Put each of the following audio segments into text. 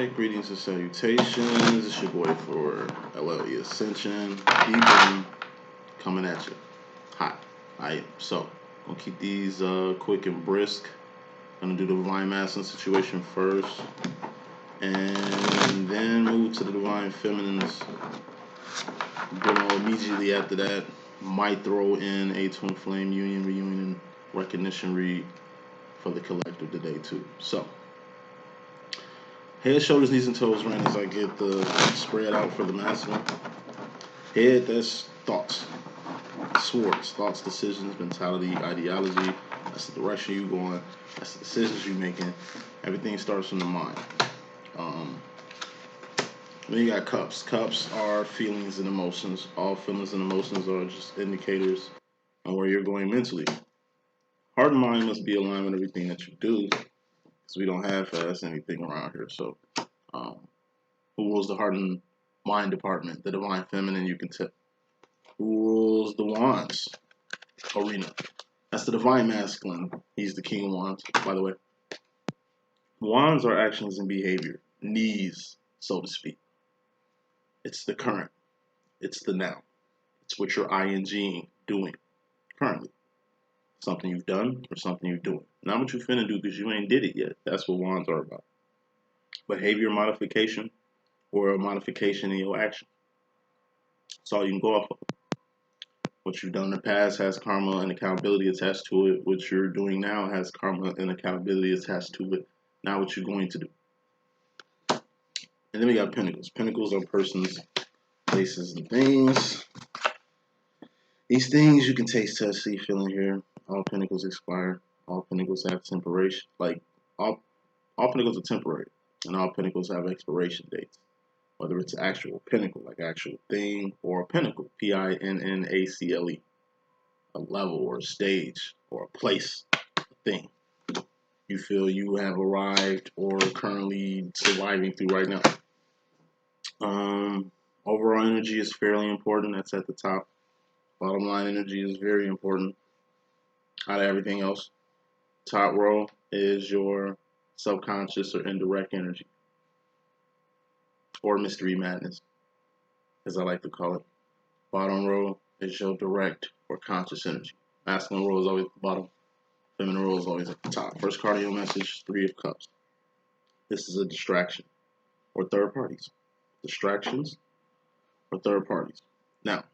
Alright, greetings and salutations. It's your boy for LLE.Ascension, D.Boom, coming at you. Hot. Alright, so, gonna keep these quick and brisk. Gonna do the Divine Masculine situation first, and then move to the Divine Feminines. Immediately after that, might throw in a Twin Flame Union, Reunion, Recognition read for the collective today too. So, head, shoulders, knees, and toes ran as I get the spread out for the masculine. Head, that's thoughts. Swords, thoughts, decisions, mentality, ideology. That's the direction you're going. That's the decisions you're making. Everything starts from the mind. Then you got cups. Cups are feelings and emotions. All feelings and emotions are just indicators on where you're going mentally. Heart and mind must be aligned with everything that you do, because we don't half-ass anything around here. So, who rules the heart and mind department? The Divine Feminine, you can tell. Who rules the Wands arena? That's the Divine Masculine. He's the King of Wands, by the way. Wands are actions and behavior. Needs, so to speak. It's the current. It's the now. It's what you're ing doing currently. Something you've done or something you're doing. Not what you finna do because you ain't did it yet. That's what Wands are about. Behavior modification or a modification in your action. That's all you can go off of. What you've done in the past has karma and accountability attached to it. What you're doing now has karma and accountability attached to it. Now what you're going to do. And then we got Pinnacles. Pinnacles are persons, places, and things. These things you can taste, touch, see, feel, and hear. All Pinnacles expire. All Pinnacles have temperation. Like, all Pinnacles are temporary. And all Pinnacles have expiration dates. Whether it's an actual pinnacle, like actual thing, or a pinnacle, Pinnacle, a level or a stage or a place, a thing you feel you have arrived or currently surviving through right now. Overall energy is fairly important. That's at the top. Bottom line energy is very important out of everything else. Top row is your subconscious or indirect energy, or mystery madness, as I like to call it. Bottom row is your direct or conscious energy. Masculine row is always at the bottom. Feminine row is always at the top. First card of your message, 3 of Cups. This is a distraction or third parties. Distractions or third parties. Now,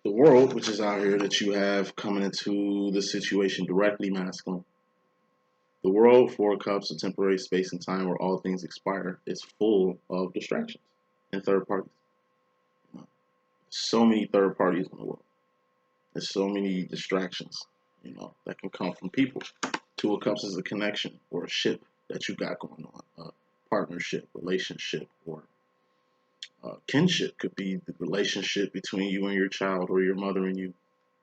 the world, which is out here that you have coming into the situation directly masculine. The world, 4 Cups, a temporary space and time where all things expire, is full of distractions and third parties. So many third parties in the world. There's so many distractions, that can come from people. 2 of Cups is a connection or a ship that you got going on. A partnership, relationship, or kinship could be the relationship between you and your child, or your mother and you,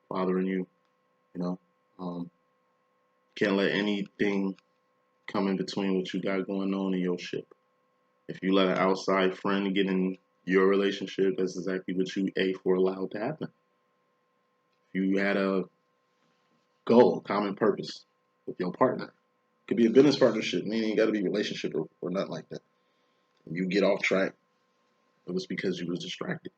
father and you. Can't let anything come in between what you got going on in your ship. If you let an outside friend get in your relationship, that's exactly what you allowed to happen. If you had a goal, common purpose with your partner, it could be a business partnership, meaning it got to be a relationship or nothing like that. You get off track, it was because you was distracted.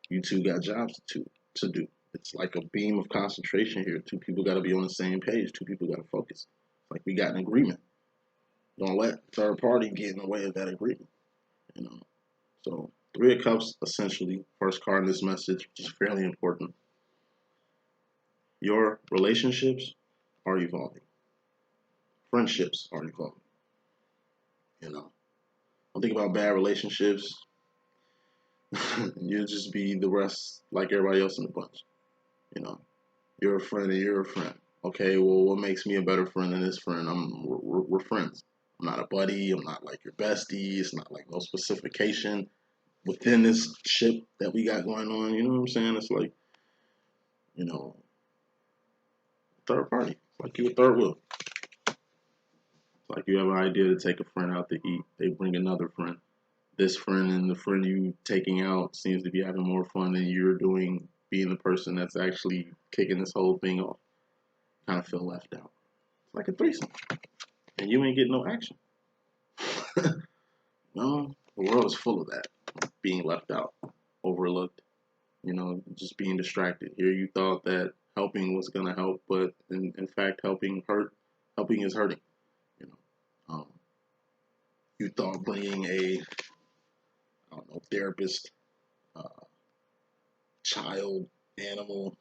You two got jobs to do. It's like a beam of concentration here. 2 people got to be on the same page. 2 people got to focus. It's like we got an agreement. Don't let third party get in the way of that agreement. So 3 of Cups, essentially, first card in this message, which is fairly important. Your relationships are evolving. Friendships are evolving. Don't think about bad relationships. You'll just be the rest like everybody else in the bunch. You're a friend and you're a friend. Okay, well, what makes me a better friend than this friend? We're friends. I'm not a buddy. I'm not like your bestie. It's not like no specification within this ship that we got going on. You know what I'm saying? It's like, third party. Like you a third wheel. Like you have an idea to take a friend out to eat. They bring another friend. This friend and the friend you taking out seems to be having more fun than you're doing, being the person that's actually kicking this whole thing off. Kind of feel left out. It's like a threesome. And you ain't getting no action. No, the world is full of that. Being left out, overlooked, just being distracted. Here you thought that helping was gonna help, but in fact helping is hurting. You know. You thought bringing a, I don't know, therapist, uh, child, animal,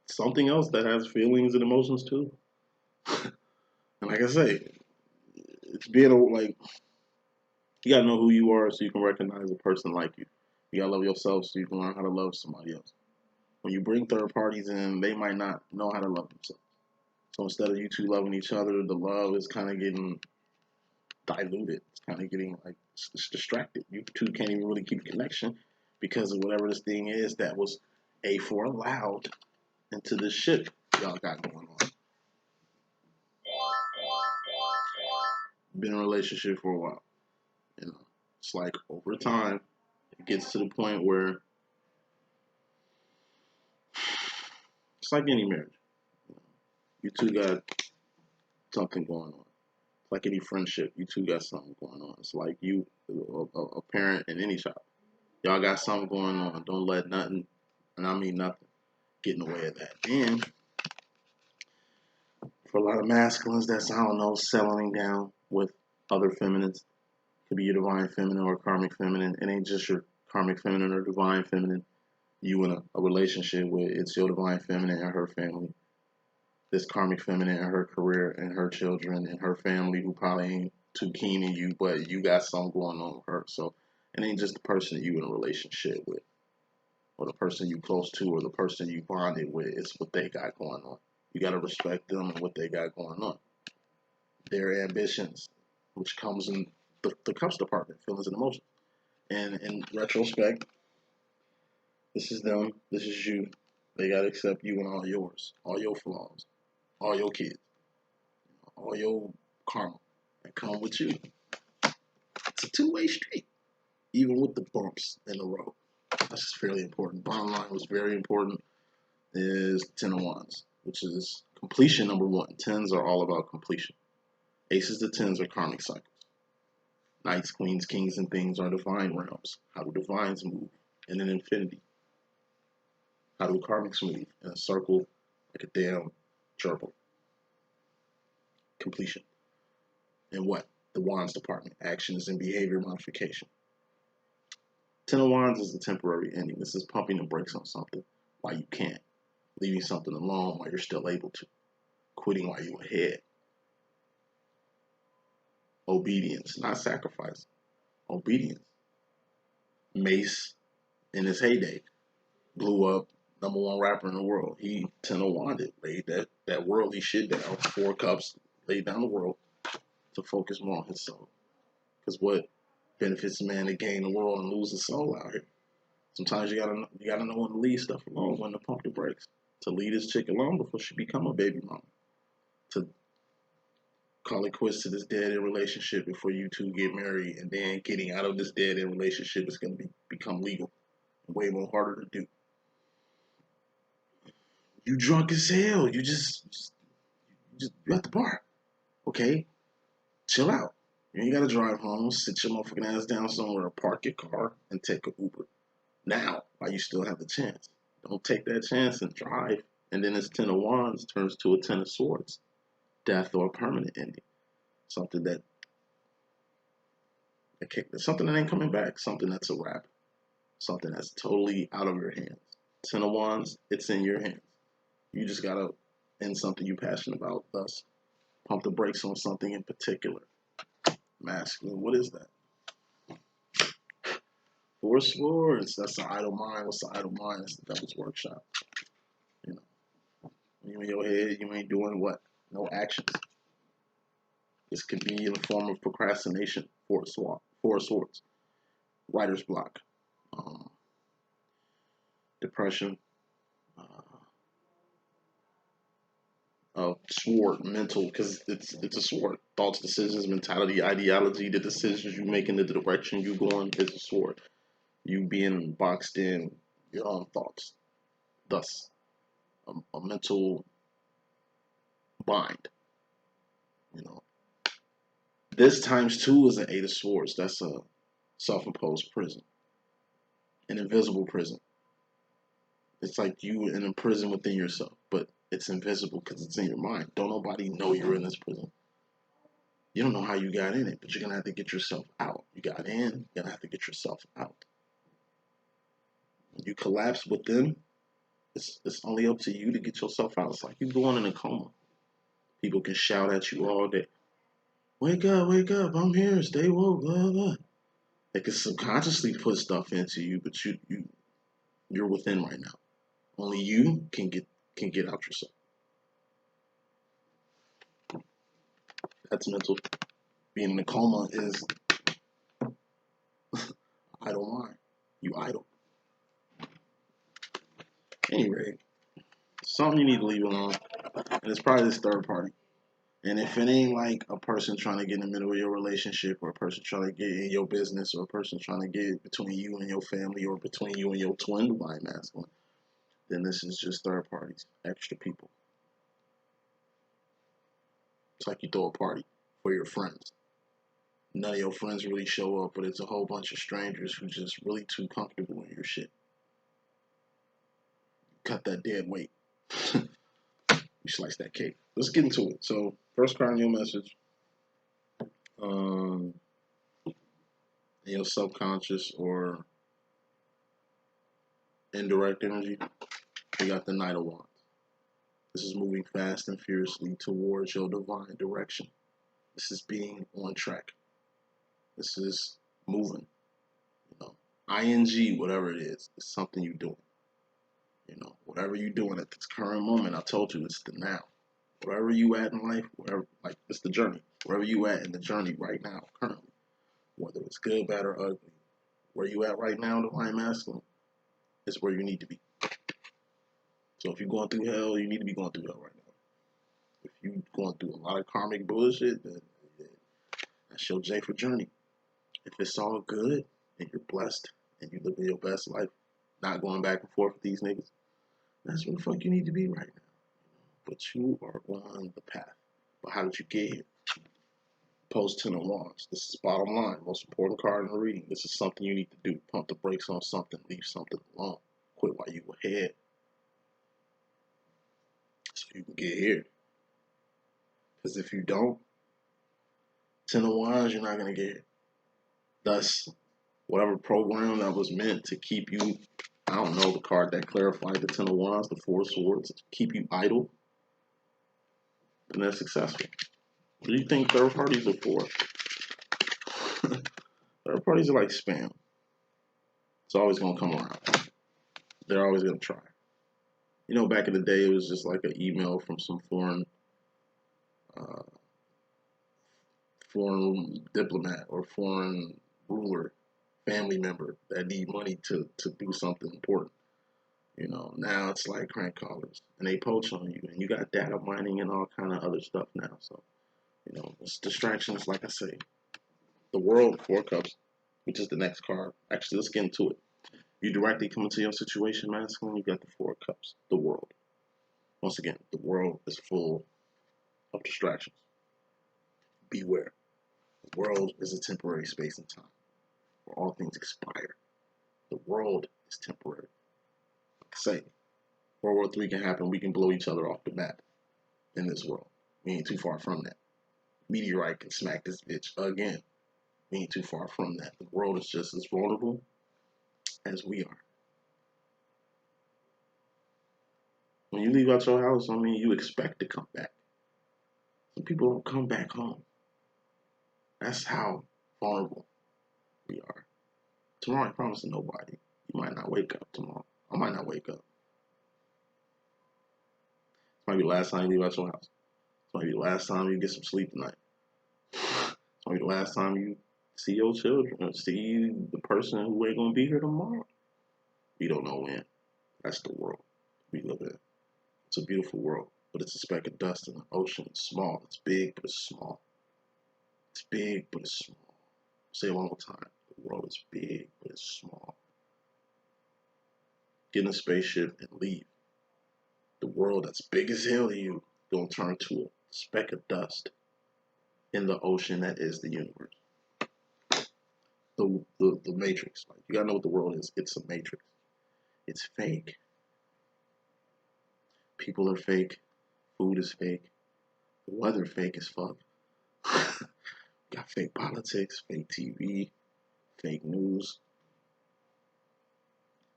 something else that has feelings and emotions too. And like I say, it's being like you gotta know who you are so you can recognize a person like you. You gotta love yourself so you can learn how to love somebody else. When you bring third parties in, they might not know how to love themselves. So instead of you two loving each other, the love is kind of getting diluted. It's kind of getting like it's distracted. You two can't even really keep a connection because of whatever this thing is that was A4 allowed into this ship y'all got going on. Been in a relationship for a while. It's like over time, it gets to the point where it's like any marriage. You two got something going on. It's like any friendship. You two got something going on. It's like you, a parent and any child. Y'all got something going on. Don't let nothing, and I mean nothing, get in the way of that. And for a lot of masculines, that's, I don't know, settling down with other feminines. Could be your divine feminine or karmic feminine. It ain't just your karmic feminine or divine feminine. You in a relationship with it's your divine feminine and her family. This karmic feminine and her career and her children and her family who probably ain't too keen in you, but you got something going on with her. So it ain't just the person that you in a relationship with or the person you close to or the person you bonded with. It's what they got going on. You got to respect them and what they got going on. Their ambitions, which comes in the cups department, feelings and emotions. And in retrospect, this is them, this is you. They got to accept you and all yours, all your flaws, all your kids, all your karma that come with you. It's a two-way street, even with the bumps in the road. That's just fairly important. Bottom line was very important is Ten of Wands, which is completion number one. Tens are all about completion. Aces to tens are karmic cycles. Knights, queens, kings, and things are divine realms. How do divines move in an infinity? How do karmics move in a circle like a damn gerbil? Completion. And what? The Wands department. Actions and behavior modification. Ten of Wands is a temporary ending. This is pumping the brakes on something while you can't. Leaving something alone while you're still able to. Quitting while you're ahead. Obedience, not sacrifice. Obedience. Mace, in his heyday, blew up, number one rapper in the world. He 10 of Wanded, laid that worldly shit down. Four cups, laid down the world to focus more on his soul. Because what benefits a man to gain the world and lose his soul out here? Sometimes you gotta know when to leave stuff alone, when to pump the brakes. To leave this chick alone before she become a baby mama. To call it quits to this dead-end relationship before you two get married, and then getting out of this dead-end relationship is going to become legal and way more harder to do. You drunk as hell. You at the bar. Okay, chill out. You ain't got to drive home. Sit your motherfucking ass down somewhere, park your car, and take an Uber. Now, while you still have the chance. Don't take that chance and drive. And then this Ten of Wands turns to a Ten of Swords. Death or a permanent ending. Something that something that ain't coming back. Something that's a wrap. Something that's totally out of your hands. Ten of Wands, it's in your hands. You just gotta end something you're passionate about. Thus, pump the brakes on something in particular. Masculine, what is that? Four Swords, that's the idle mind. What's the idle mind? It's the devil's workshop. You know, you in your head, you ain't doing what? No actions. This could be in the form of procrastination. Four Swords. Writer's block. Depression. Sword, mental, because it's a sword. Thoughts, decisions, mentality, ideology, the decisions you make in the direction you going is a sword. You being boxed in your own thoughts. Thus, a mental bind. You know, This times 2 is an 8 of swords. That's a self-imposed prison, an invisible prison. It's like you in a prison within yourself, but it's invisible because it's in your mind. Don't nobody know you're in this prison. You don't know how you got in it, but you're gonna have to get yourself out. You got in, you're gonna have to get yourself out. When you collapse with them, it's only up to you to get yourself out. It's like you going in a coma. People can shout at you all day. Wake up, I'm here, stay woke, blah blah. They can subconsciously put stuff into you, but you're within right now. Only you can get out yourself. That's mental. Being in a coma is idle mind. You idle. Anyway, something you need to leave alone. And it's probably this third party. And if it ain't like a person trying to get in the middle of your relationship, or a person trying to get in your business, or a person trying to get between you and your family, or between you and your twin divine masculine, then this is just third parties, extra people. It's like you throw a party for your friends. None of your friends really show up, but it's a whole bunch of strangers who just really too comfortable in your shit. Cut that dead weight. You slice that cake. Let's get into it. So, first card in your message. Your subconscious or indirect energy. We got the Knight of Wands. This is moving fast and furiously towards your divine direction. This is being on track. This is moving. You know, ing, whatever it is, it's something you're doing. You know, whatever you're doing at this current moment, I told you it's the now. Wherever you at in life, wherever, like, it's the journey. Wherever you at in the journey right now, currently, whether it's good, bad, or ugly, where you at right now, divine masculine, is where you need to be. So if you're going through hell, you need to be going through hell right now. If you're going through a lot of karmic bullshit, then that's your J for journey. If it's all good and you're blessed and you living your best life, not going back and forth with these niggas, that's where the fuck you need to be right now. But you are on the path. But how did you get here? Post 10 of Wands. This is bottom line. Most important card in the reading. This is something you need to do. Pump the brakes on something. Leave something alone. Quit while you ahead. So you can get here. Because if you don't, 10 of Wands, you're not going to get here. Thus, whatever program that was meant to keep you, I don't know the card that clarified the 10 of Wands, the 4 of Swords, to keep you idle, and they're successful. What do you think third parties are for? Third parties are like spam. It's always going to come around. They're always going to try. You know, back in the day, it was just like an email from some foreign diplomat or foreign ruler, family member that need money to do something important. You know, now it's like crank callers, and they poach on you, and you got data mining and all kind of other stuff now. So, you know, it's distractions. Like I say, the World, 4 Cups, which is the next card. Actually, let's get into it. You directly come into your situation, masculine. You got the 4 Cups, the world. Once again, the world is full of distractions. Beware. The world is a temporary space and time where all things expire. The world is temporary. Like I say, World War III can happen. We can blow each other off the map in this world. We ain't too far from that. Meteorite can smack this bitch again. We ain't too far from that. The world is just as vulnerable as we are. When you leave out your house, I mean, you expect to come back. Some people don't come back home. That's how vulnerable we are. Tomorrow, I promise to nobody. You might not wake up tomorrow. I might not wake up. This might be the last time you leave out your house. This might be the last time you get some sleep tonight. This might be the last time you see your children or see the person who ain't gonna be here tomorrow. We don't know when. That's the world we live in. It's a beautiful world, but it's a speck of dust in the ocean. It's small. It's big, but it's small. It's big, but it's small. Say it one more time. The world is big, but it's small. Get in a spaceship and leave. The world that's big as hell to you gonna turn to a speck of dust in the ocean that is the universe. The matrix. Like, you gotta know what the world is. It's a matrix. It's fake. People are fake. Food is fake. The weather fake as fuck. Got fake politics, fake TV, fake news.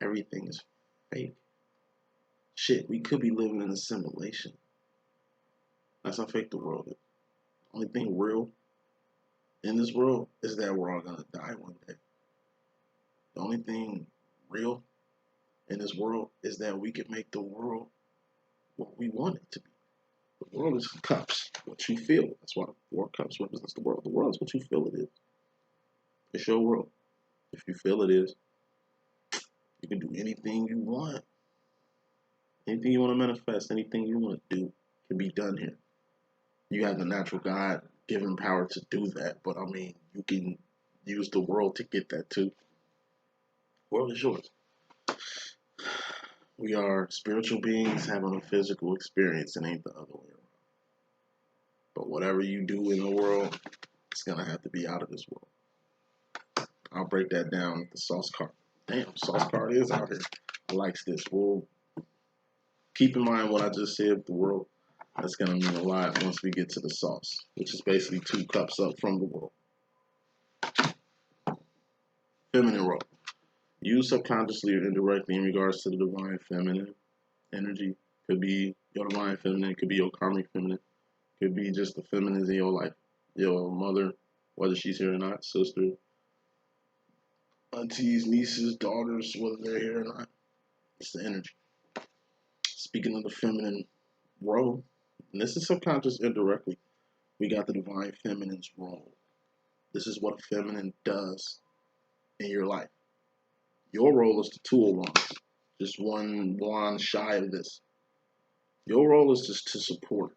Everything is fake. Shit, we could be living in a simulation. That's how fake the world is. The only thing real in this world is that we're all gonna die one day. The only thing real in this world is that we can make the world what we want it to be. The world is cups, what you feel. That's why 4 cups represents the world. The world is what you feel it is. It's your world. If you feel it is, you can do anything you want. Anything you want to manifest, anything you want to do can be done here. You have the natural God given power to do that, but I mean, you can use the world to get that too. The world is yours. We are spiritual beings having a physical experience, and ain't the other way around. But whatever you do in the world, it's gonna have to be out of this world. I'll break that down with the sauce card. Damn, sauce card is out here. I likes this. Well, keep in mind what I just said with the world. That's gonna mean a lot once we get to the sauce, which is basically 2 cups up from the world. Feminine role. Used subconsciously or indirectly in regards to the divine feminine energy. Could be your divine feminine, could be your karmic feminine, could be just the feminines in your life. Your mother, whether she's here or not, sister, aunties, nieces, daughters, whether they're here or not. It's the energy. Speaking of the feminine role, and this is subconscious indirectly, we got the divine feminine's role. This is what a feminine does in your life. Your role is the 2 of Wands, just one wand shy of this. Your role is just to support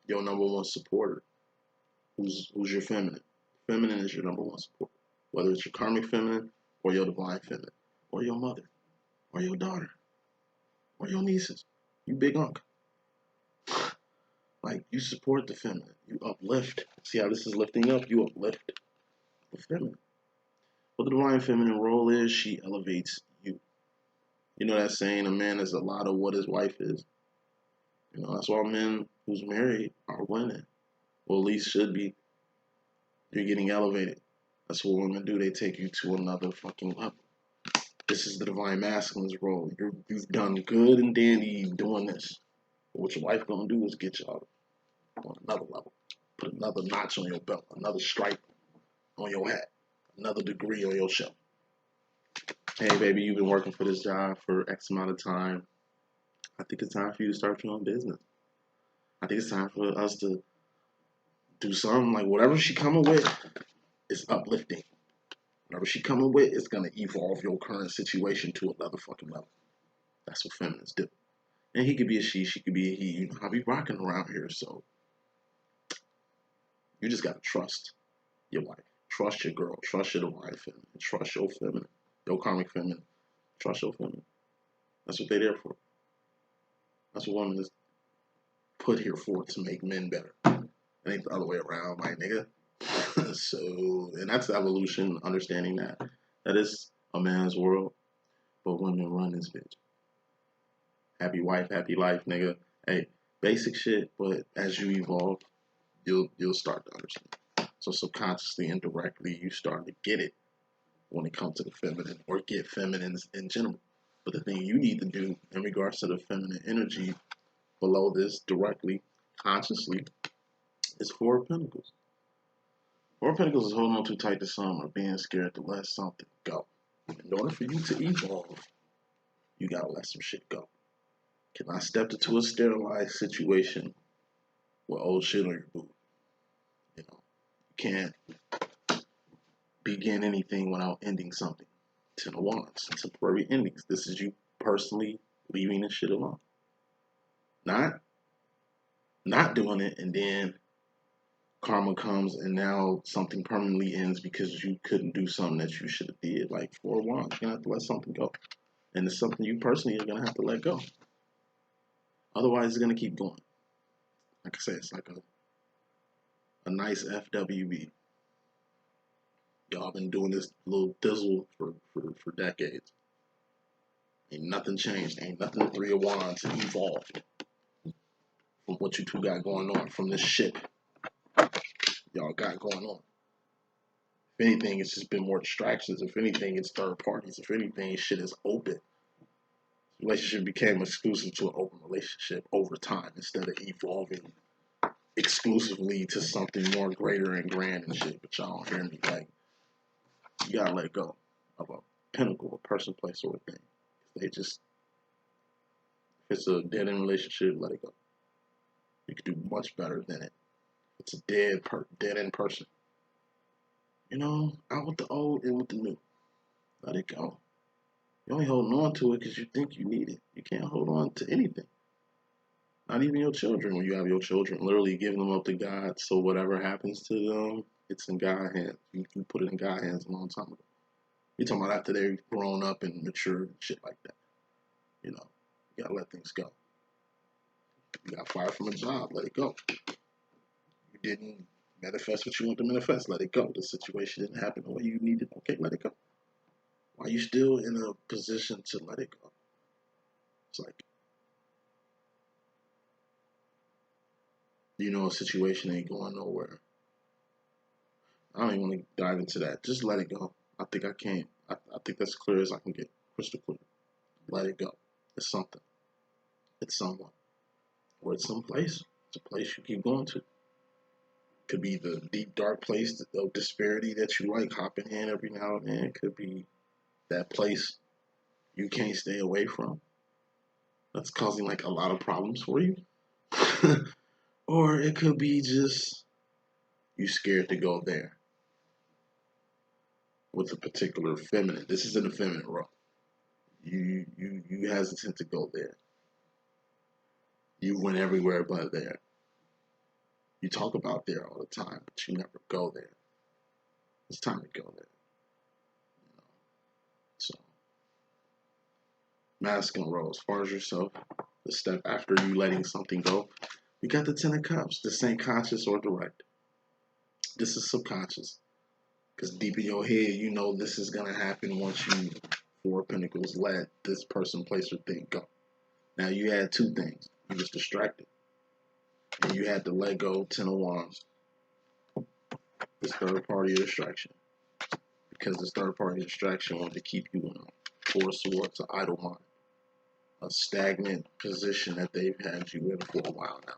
your number 1 supporter, who's your feminine. Feminine is your number 1 supporter, whether it's your karmic feminine or your divine feminine, or your mother, or your daughter, or your nieces. You big unk. Like, you support the feminine. You uplift. See how this is lifting up? You uplift the feminine. What the divine feminine role is, she elevates you. You know that saying, a man is a lot of what his wife is. You know, that's why men who's married are winning. Well, at least should be. You're getting elevated. That's what women do. They take you to another fucking level. This is the divine masculine's role. You've done good and dandy doing this. But what your wife gonna do is get y'all on another level. Put another notch on your belt, another stripe on your hat, another degree on your shelf. Hey, baby, you've been working for this job for X amount of time. I think it's time for you to start your own business. I think it's time for us to do something. Like, whatever she coming with is uplifting. Whatever she coming with is gonna evolve your current situation to another fucking level. That's what feminists do. And he could be a she could be a he. You know how we rocking around here, so you just gotta trust your wife. Trust your girl. Trust your divine feminine. Trust your feminine. Your karmic feminine. Trust your feminine. That's what they're there for. That's what women is put here for, to make men better. It ain't the other way around, my nigga. So, and that's evolution, understanding that. That is a man's world, but women run this bitch. Happy wife, happy life, nigga. Hey, basic shit, but as you evolve, you'll start to understand. So subconsciously, indirectly, you start to get it when it comes to the feminine, or get feminines in general. But the thing you need to do in regards to the feminine energy below this, directly, consciously, is 4 of Pentacles. 4 of Pentacles is holding on too tight to some, or being scared to let something go. In order for you to evolve, you gotta let some shit go. Can I step into a sterilized situation with old shit on your boot? You know, you can't begin anything without ending something. 10 of Wands, temporary endings. This is you personally leaving this shit alone. Not doing it, and then karma comes and now something permanently ends because you couldn't do something that you should have did. Like 4 of Wands, you're gonna have to let something go. And it's something you personally are gonna have to let go. Otherwise, it's gonna keep going. Like I said, it's like a nice FWB. Y'all been doing this little thizzle for decades. Ain't nothing changed. Ain't nothing Three of Wands evolved from what you two got going on, from this ship y'all got going on. If anything, it's just been more distractions. If anything, it's third parties. If anything, shit is open. Relationship became exclusive to an open relationship over time instead of evolving exclusively to something more greater and grand and shit. But y'all don't hear me. Like, you gotta let go of a pinnacle, a person, place, or a thing. They just, if it's a dead end relationship, let it go. You can do much better than it. It's a dead end person. You know, out with the old, in with the new. Let it go. You're only holding on to it because you think you need it. You can't hold on to anything. Not even your children. When you have your children, literally giving them up to God. So whatever happens to them, it's in God's hands. You put it in God's hands a long time ago. You're talking about after they've grown up and matured and shit like that. You know, you gotta let things go. You got fired from a job, let it go. You didn't manifest what you want to manifest, let it go. The situation didn't happen the way you needed, okay, let it go. Why are you still in a position to let it go? It's like, you know, a situation ain't going nowhere. I don't even want to dive into that. Just let it go. I think I can. I think that's clear as I can get. Crystal clear. Let it go. It's something. It's someone. Or it's someplace. It's a place you keep going to. Could be the deep, dark place of disparity that you like hopping in every now and then. It could be that place you can't stay away from. That's causing like a lot of problems for you. Or it could be just you scared to go there with a particular feminine. This is in a feminine role. You hesitant to go there. You went everywhere but there. You talk about there all the time, but you never go there. It's time to go there. You know? So, masculine role, as far as yourself, the step after you letting something go, you got the Ten of Cups. This ain't conscious or direct. This is subconscious. Because deep in your head, you know this is going to happen once you, Four of Pentacles, let this person, place, or thing go. Now, you had two things. You was distracted. And you had to let go, Ten of Wands. This third party distraction. Because this third party distraction wanted to keep you in a Four of Swords, an idle mind. A stagnant position that they've had you in for a while now.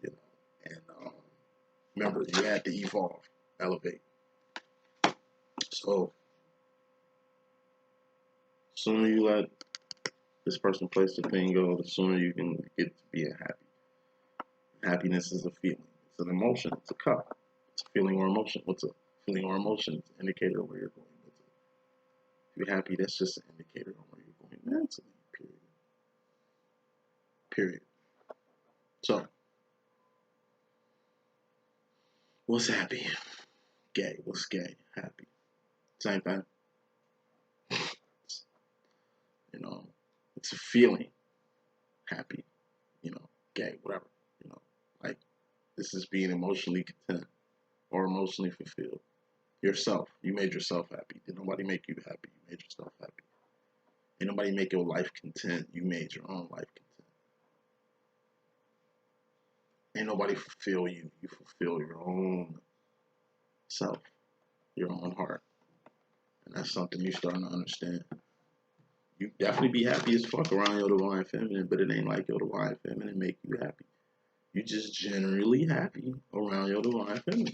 You know, and remember, you had to evolve, elevate. So, the sooner you let this person, place, the thing go, the sooner you can get to being happy. Happiness is a feeling. It's an emotion. It's a cup. It's a feeling or emotion. What's a feeling or emotion? It's an indicator of where you're going mentally. If you're happy, that's just an indicator of where you're going mentally. Period. So, what's happy? Gay. What's gay? Happy. Same thing. You know, it's a feeling. Happy. You know, gay, whatever. You know, like this is being emotionally content or emotionally fulfilled. Yourself. You made yourself happy. Did nobody make you happy? You made yourself happy. Ain't nobody make your life content. You made your own life content. Ain't nobody fulfill you. You fulfill your own self, your own heart. And that's something you're starting to understand. You definitely be happy as fuck around your divine feminine, but it ain't like your divine feminine make you happy. You just generally happy around your divine feminine.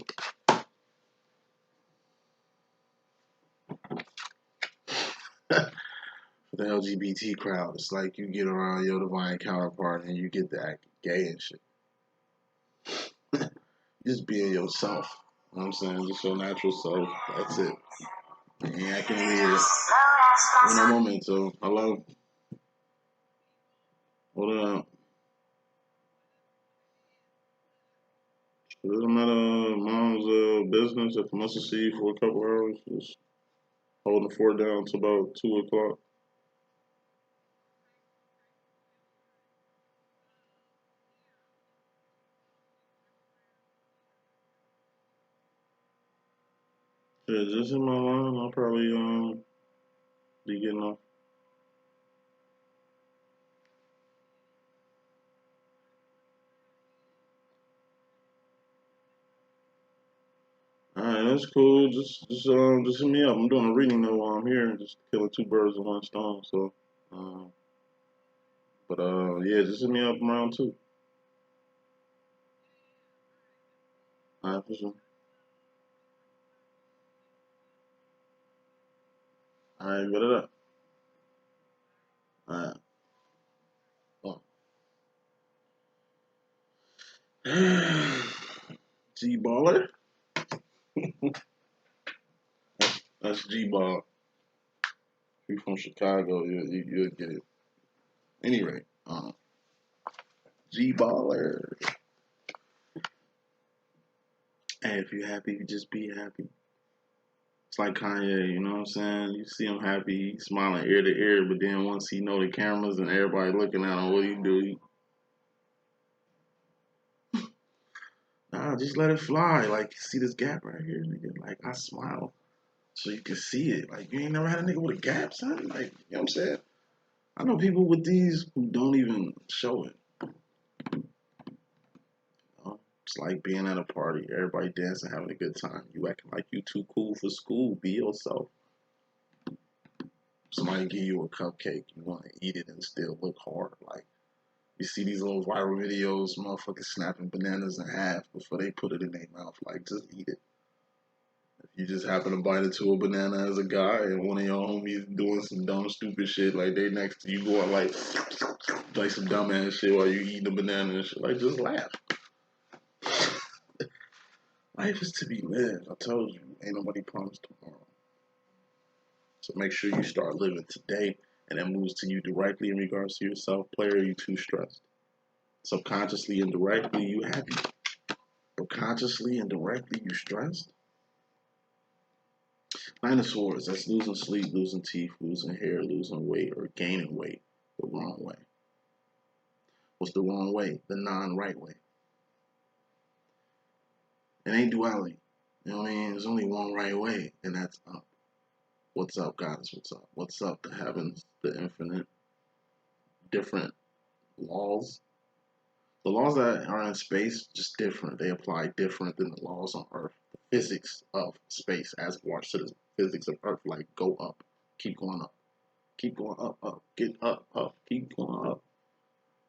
For the LGBT crowd, it's like you get around your divine counterpart and you get to act gay and shit. Just being yourself. You know what I'm saying? Just your natural self. That's it. You ain't acting weird. Un momento. Hello? Hold up. I'm at mom's business at the mustard seed for a couple hours. Just holding the fort down until about 2 o'clock. Yeah, just in my line, I'll probably be getting off. All right, that's cool. Just hit me up. I'm doing a reading though while I'm here, just killing two birds with one stone. So, um, but yeah, just hit me up around too. All right, for sure. All right, bet it up. All right. G baller. That's G ball. You from Chicago? You'll get it. Anyway, G baller. Hey, if you're happy, you just be happy. It's like Kanye, you know what I'm saying? You see him happy, he smiling ear to ear, but then once he know the cameras and everybody looking at him, what do you do? Nah, just let it fly. Like, you see this gap right here, nigga? Like, I smile so you can see it. Like, you ain't never had a nigga with a gap, son? Like, you know what I'm saying? I know people with these who don't even show it. You know? It's like being at a party, everybody dancing, having a good time. You acting like you too cool for school. Be yourself. Somebody give you a cupcake, you want to eat it and still look hard. Like, you see these little viral videos, motherfuckers snapping bananas in half before they put it in their mouth. Like, just eat it. If you just happen to bite into a banana as a guy and one of your homies doing some dumb, stupid shit, like they next to you going like some dumbass shit while you eating a banana and shit, like just laugh. Life is to be lived. I told you, ain't nobody promised tomorrow. So make sure you start living today, and that moves to you directly in regards to yourself. Player, you too stressed. Subconsciously and directly, you happy. But consciously and directly, you stressed. Nine of Swords, that's losing sleep, losing teeth, losing hair, losing weight, or gaining weight the wrong way. What's the wrong way? The non-right way. It ain't duality. You know what I mean? There's only one right way, and that's up. What's up, guys? What's up? What's up? The heavens, the infinite, different laws. The laws that are in space just different. They apply different than the laws on Earth. The physics of space as watched to the physics of Earth, like go up, keep going up, keep going up, up, get up, up, keep going up,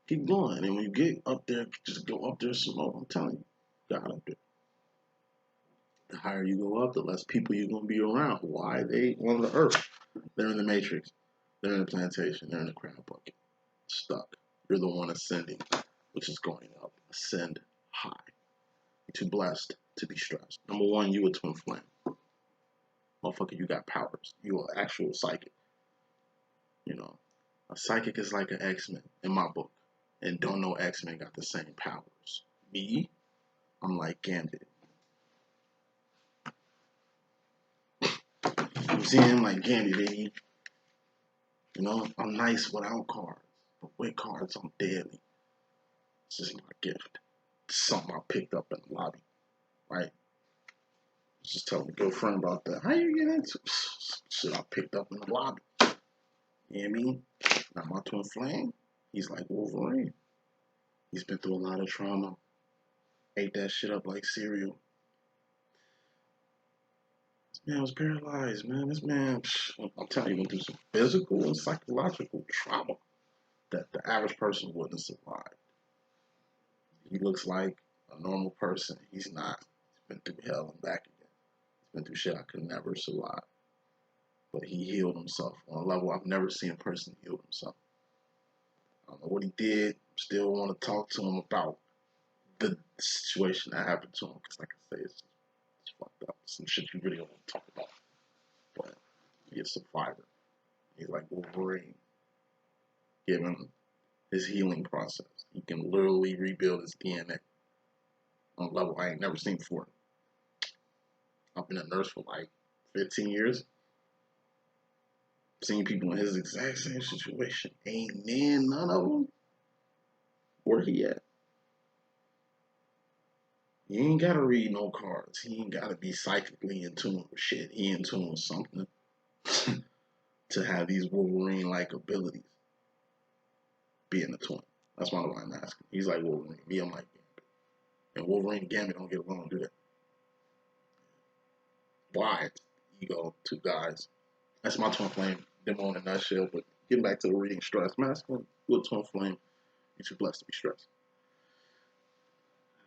keep going. And when you get up there, just go up there some more. I'm telling you, God up there. The higher you go up, the less people you're gonna be around. Why? They on the Earth. They're in the matrix. They're in the plantation. They're in the crab bucket. Stuck. You're the one ascending, which is going up. Ascend high. You're too blessed to be stressed. Number one, you a twin flame. Motherfucker, you got powers. You are actual psychic. You know, a psychic is like an X-Men in my book. And don't know X-Men got the same powers. Me, I'm like Gambit. You see him like Gambit, baby. You know, I'm nice without cards. But with cards, I'm deadly. This is my gift. It's something I picked up in the lobby, right? Just telling my girlfriend about that. How you get into shit I picked up in the lobby? You know what I mean? Now my twin flame, he's like Wolverine. He's been through a lot of trauma. Ate that shit up like cereal. This man was paralyzed, man. This man, I'm telling you, went through some physical and psychological trauma that the average person wouldn't survive. He looks like a normal person. He's not. He's been through hell and back again. He's been through shit I could never survive. But he healed himself on a level I've never seen a person heal himself. I don't know what he did. Still want to talk to him about the situation that happened to him. Because, like I say, it's fucked up. Some shit you really don't want to talk about. But he's a survivor. He's like Wolverine. Give him his healing process. He can literally rebuild his DNA on a level I ain't never seen before. I've been a nurse for like 15 years. Seen people in his exact same situation. Ain't none of them where he at. You ain't gotta read no cards. He ain't gotta be psychically in tune with shit. He in tune with something to have these Wolverine-like abilities. Being a twin. That's why I'm asking. He's like Wolverine. Me, I'm like Gambit. And Wolverine and Gambit don't get along, do that. Why? Ego, two guys. That's my twin flame. Demo in a nutshell. But getting back to the reading stress. Masculine, good twin flame. You're too blessed to be stressed.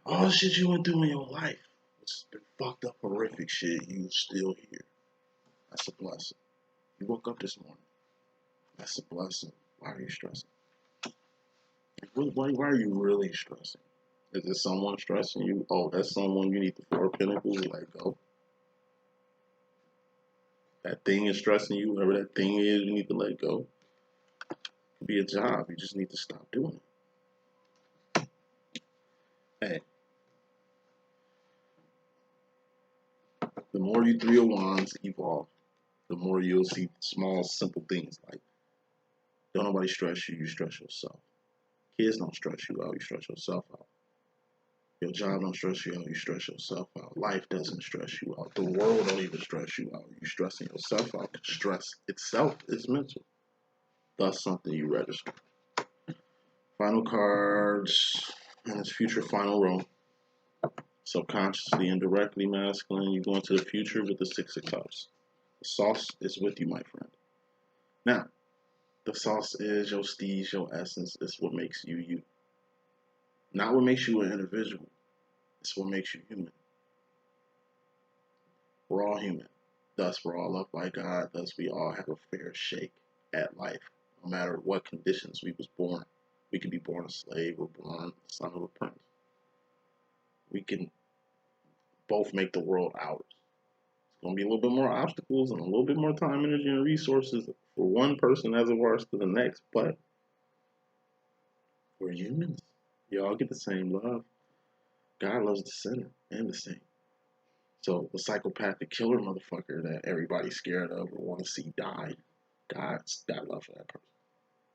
All the shit you went through in your life was fucked up, horrific shit. You still here. That's a blessing. You woke up this morning. That's a blessing. Why are you stressing? Why are you really stressing? Is it someone stressing you? Oh, that's someone you need the 4 of Pinnacles to let go. That thing is stressing you, whatever that thing is, you need to let go. It could be a job. You just need to stop doing it. Hey, the more you 3 of Wands evolve, the more you'll see small, simple things like don't nobody stress you, you stress yourself. Kids don't stress you out, you stress yourself out. Your job don't stress you out, you stress yourself out. Life doesn't stress you out. The world don't even stress you out. You stressing yourself out. Stress itself is mental. Thus something you register. Final cards in its future final row. Subconsciously and directly masculine, you go into the future with the 6 of Cups. The sauce is with you, my friend. Now, the sauce is your steez, your essence. It's what makes you you. Not what makes you an individual. It's what makes you human. We're all human. Thus, we're all loved by God. Thus, we all have a fair shake at life. No matter what conditions we was born. We could be born a slave or born the son of a prince. We can both make the world ours. It's going to be a little bit more obstacles and a little bit more time, energy, and resources for one person as opposed to the next, but we're humans. You all get the same love. God loves the sinner and the saint. So the psychopathic killer motherfucker that everybody's scared of or want to see die, God's got love for that person.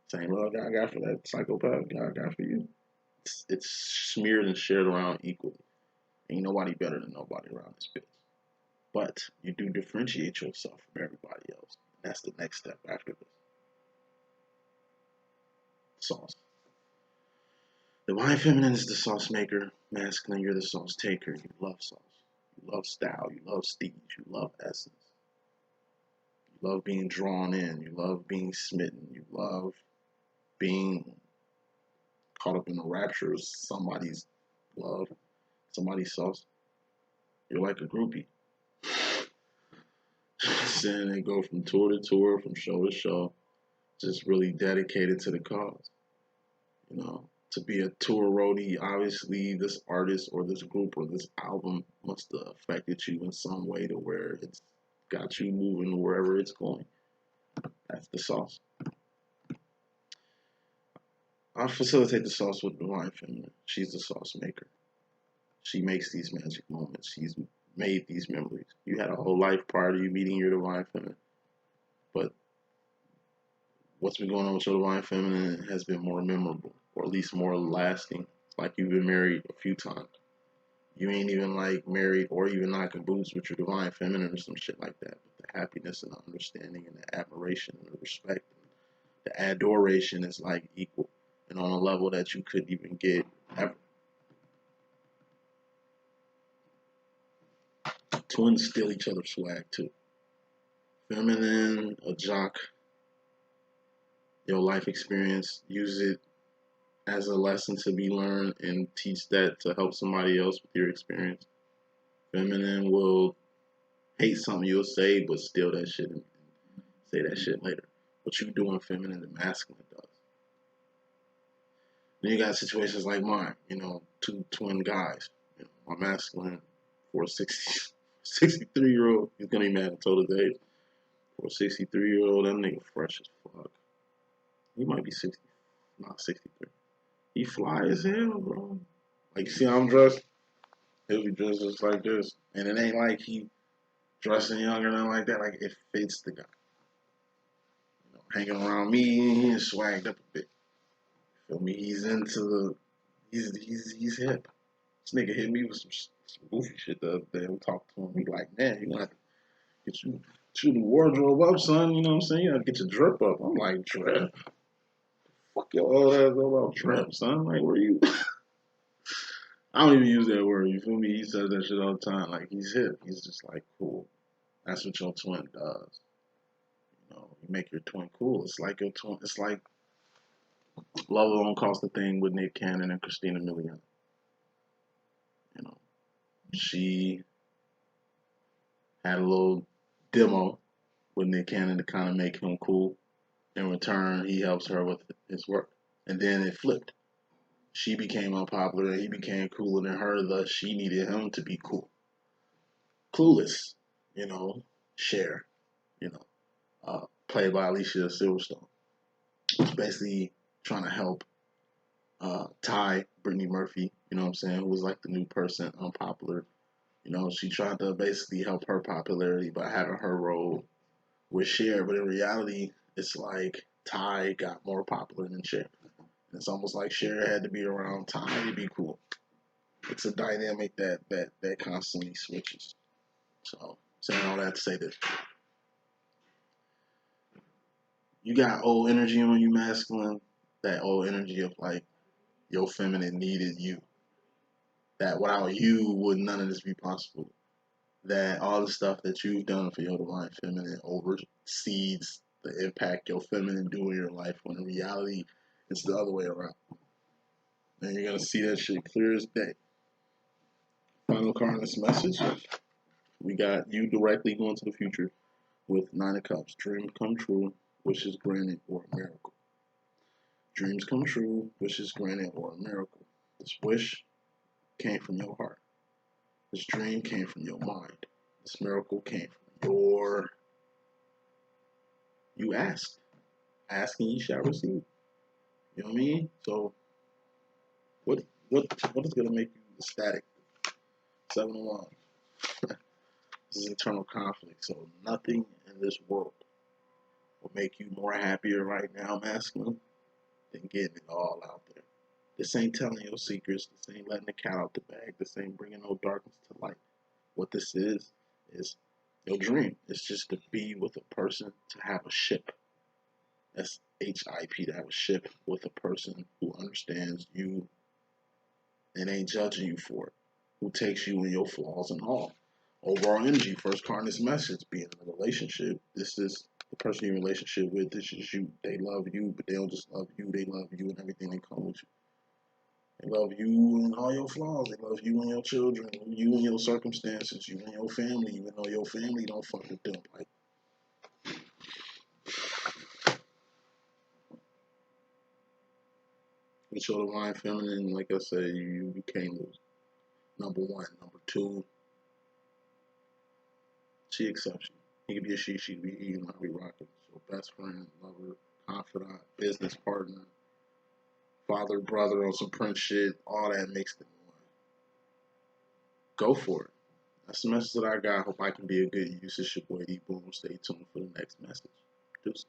Same love God got for that psychopath, God got for you. It's smeared and shared around equally. Ain't nobody better than nobody around this bitch. But you do differentiate yourself from everybody else. That's the next step after this. Sauce. Divine feminine is the sauce maker. Masculine, you're the sauce taker. You love sauce. You love style. You love steez. You love essence. You love being drawn in. You love being smitten. You love being caught up in the rapture of somebody's love, somebody's sauce. You're like a groupie. Then they go from tour to tour, from show to show, just really dedicated to the cause. You know, to be a tour roadie, obviously this artist or this group or this album must have affected you in some way to where it's got you moving wherever it's going. That's the sauce. I facilitate the sauce with Divine Feminine. She's the sauce maker. She makes these magic moments. She's made these memories. You had a whole life prior to you meeting your Divine Feminine. But what's been going on with your Divine Feminine has been more memorable, or at least more lasting. Like you've been married a few times. You ain't even like married or even knocking boots with your Divine Feminine or some shit like that. But the happiness and the understanding and the admiration and the respect, and the adoration is like equal and on a level that you couldn't even get ever. Twins steal each other's swag too. Feminine, a jock, your life experience, use it as a lesson to be learned and teach that to help somebody else with your experience. Feminine will hate something you'll say, but steal that shit and say that shit later. What you doing feminine and masculine does. Then you got situations like mine, you know, 2 twin guys. You know, my masculine for a 63-year-old, he's gonna be mad and told his age. For a 63-year-old, that nigga fresh as fuck. He might be 60, not 63. He fly as hell, bro. Like, you see how I'm dressed? He'll be dressed just like this. And it ain't like he dressing young or nothing like that. Like, it fits the guy. You know, hanging around me, he's swagged up a bit. Feel me? He's into the, he's hip. This nigga hit me with some some goofy shit the other day. We talked to him. He like, man, you gonna have to get the wardrobe up, son. You know what I'm saying? You gotta get your drip up. I'm like, drip? Fuck your old ass about drip, son. Like, where you? I don't even use that word. You feel me? He says that shit all the time. Like, he's hip. He's just like, cool. That's what your twin does. You know, you make your twin cool. It's like your twin. It's like Love Alone Cost a Thing with Nick Cannon and Christina Milian. You know, she had a little demo with Nick Cannon to kind of make him cool. In return, he helps her with his work. And then it flipped. She became unpopular and he became cooler than her, thus she needed him to be cool. Clueless, you know, Cher, you know, played by Alicia Silverstone. It's basically trying to help Ty, Brittany Murphy, you know what I'm saying, who was like the new person, unpopular. You know, she tried to basically help her popularity by having her role with Cher, but in reality, it's like Ty got more popular than Cher. It's almost like Cher had to be around Ty to be cool. It's a dynamic that constantly switches. So, saying all that to say this. You got old energy on you, masculine. That old energy of like your feminine needed you. That without you would none of this be possible. That all the stuff that you've done for your divine feminine oversees the impact your feminine do in your life when in reality it's the other way around. And you're gonna see that shit clear as day. Final card in this message. We got you directly going to the future with Nine of Cups. Dream come true, wishes granted, or a miracle. Dreams come true, wishes granted, or a miracle. This wish came from your heart. This dream came from your mind. This miracle came from you asked. Asking you shall receive. You know what I mean? So what is gonna make you ecstatic? 7 of Wands. This is internal conflict. So nothing in this world will make you more happier right now, masculine, than getting it all out there. This ain't telling your secrets. This ain't letting the cat out the bag. This ain't bringing no darkness to light. What this is your dream. It's just to be with a person, to have a ship. That's HIP, to have a ship with a person who understands you and ain't judging you for it, who takes you in your flaws and all. Overall energy, first card in this message, being in a relationship. This is the person you're in a relationship with. This is you. They love you, but they don't just love you. They love you and everything that comes with you. They love you and all your flaws. They love you and your children, you and your circumstances, you and your family, even though your family don't fuck with them. Like, with your divine feminine, like I said, you became the number one. Number two, she accepts you. He could be a she could be he, and I'll be rocking. So best friend, lover, confidant, business partner, father, brother on some Prince shit, all that mixed in one. Go for it. That's the message that I got. Hope I can be a good use. It's your boy D.Boom. Stay tuned for the next message. Deuces.